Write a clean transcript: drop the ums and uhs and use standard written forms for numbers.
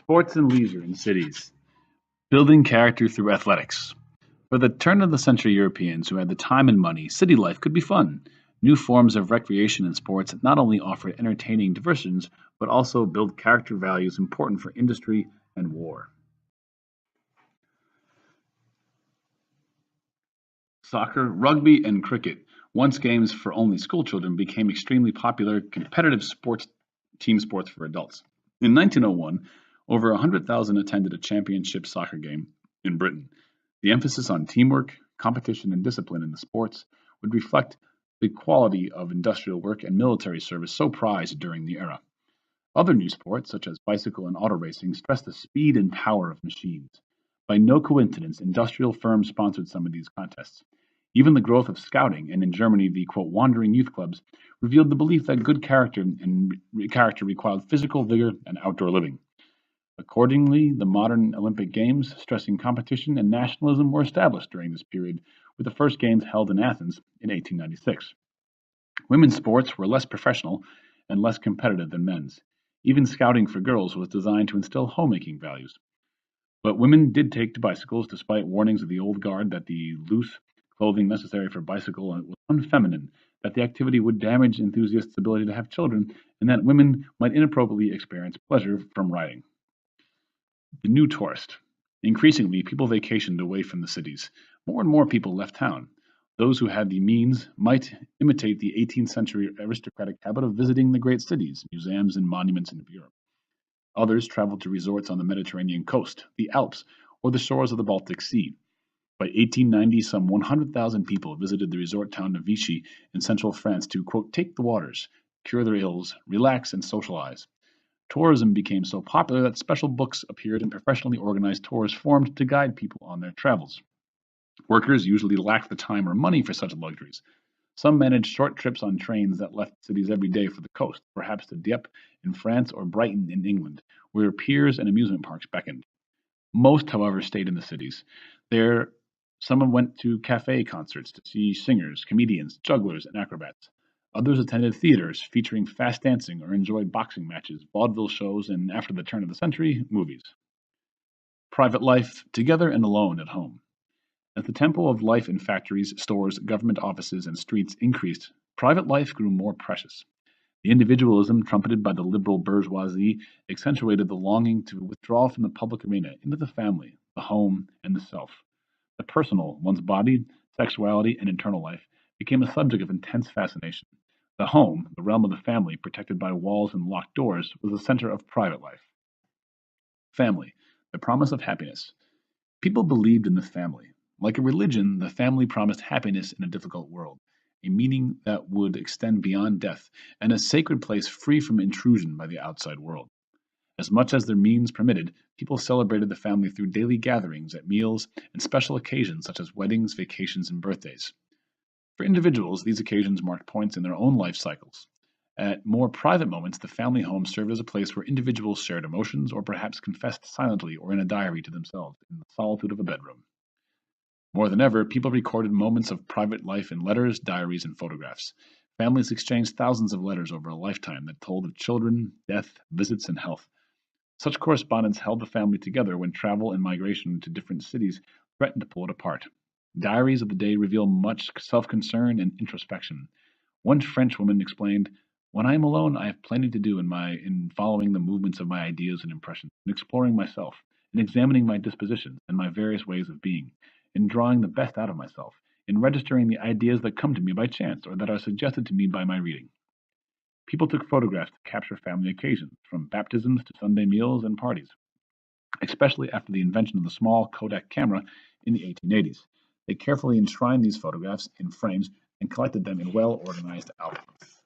Sports and leisure in cities. Building character through athletics. For the turn of the century Europeans who had the time and money, city life could be fun. New forms of recreation and sports not only offered entertaining diversions, but also build character values important for industry and war. Soccer, rugby, and cricket, once games for only schoolchildren, became extremely popular competitive sports team sports for adults. In 1901, over 100,000 attended a championship soccer game in Britain. The emphasis on teamwork, competition, and discipline in the sports would reflect the quality of industrial work and military service so prized during the era. Other new sports, such as bicycle and auto racing, stress the speed and power of machines. By no coincidence, industrial firms sponsored some of these contests. Even the growth of scouting, and in Germany, the quote, wandering youth clubs, revealed the belief that good character required physical vigor and outdoor living. Accordingly, the modern Olympic Games, stressing competition and nationalism, were established during this period, with the first Games held in Athens in 1896. Women's sports were less professional and less competitive than men's. Even scouting for girls was designed to instill homemaking values. But women did take to bicycles despite warnings of the old guard that the loose clothing necessary for bicycle was unfeminine, that the activity would damage enthusiasts' ability to have children, and that women might inappropriately experience pleasure from riding. The new tourist. Increasingly, people vacationed away from the cities. More and more people left town. Those who had the means might imitate the 18th century aristocratic habit of visiting the great cities, museums, and monuments in Europe. Others traveled to resorts on the Mediterranean coast, the Alps, or the shores of the Baltic Sea. By 1890, some 100,000 people visited the resort town of Vichy in central France to, quote, take the waters, cure their ills, relax, and socialize. Tourism became so popular that special books appeared and professionally organized tours formed to guide people on their travels. Workers usually lacked the time or money for such luxuries. Some managed short trips on trains that left cities every day for the coast, perhaps to Dieppe in France or Brighton in England, where piers and amusement parks beckoned. Most, however, stayed in the cities. There, some went to cafe concerts to see singers, comedians, jugglers, and acrobats. Others attended theaters featuring fast dancing or enjoyed boxing matches, vaudeville shows, and after the turn of the century, movies. Private life, together and alone at home. As the tempo of life in factories, stores, government offices, and streets increased, private life grew more precious. The individualism trumpeted by the liberal bourgeoisie accentuated the longing to withdraw from the public arena into the family, the home, and the self. The personal, one's body, sexuality, and internal life, became a subject of intense fascination. The home, the realm of the family, protected by walls and locked doors, was the center of private life. Family, the promise of happiness. People believed in the family. Like a religion, the family promised happiness in a difficult world, a meaning that would extend beyond death, and a sacred place free from intrusion by the outside world. As much as their means permitted, people celebrated the family through daily gatherings at meals and special occasions such as weddings, vacations, and birthdays. For individuals, these occasions marked points in their own life cycles. At more private moments, the family home served as a place where individuals shared emotions or perhaps confessed silently or in a diary to themselves in the solitude of a bedroom. More than ever, people recorded moments of private life in letters, diaries, and photographs. Families exchanged thousands of letters over a lifetime that told of children, death, visits, and health. Such correspondence held the family together when travel and migration to different cities threatened to pull it apart. Diaries of the day reveal much self concern and introspection. One French woman explained, when I am alone, I have plenty to do in following the movements of my ideas and impressions, in exploring myself, in examining my dispositions and my various ways of being, in drawing the best out of myself, in registering the ideas that come to me by chance or that are suggested to me by my reading. People took photographs to capture family occasions, from baptisms to Sunday meals and parties, especially after the invention of the small Kodak camera in the 1880s. They carefully enshrined these photographs in frames and collected them in well organized albums.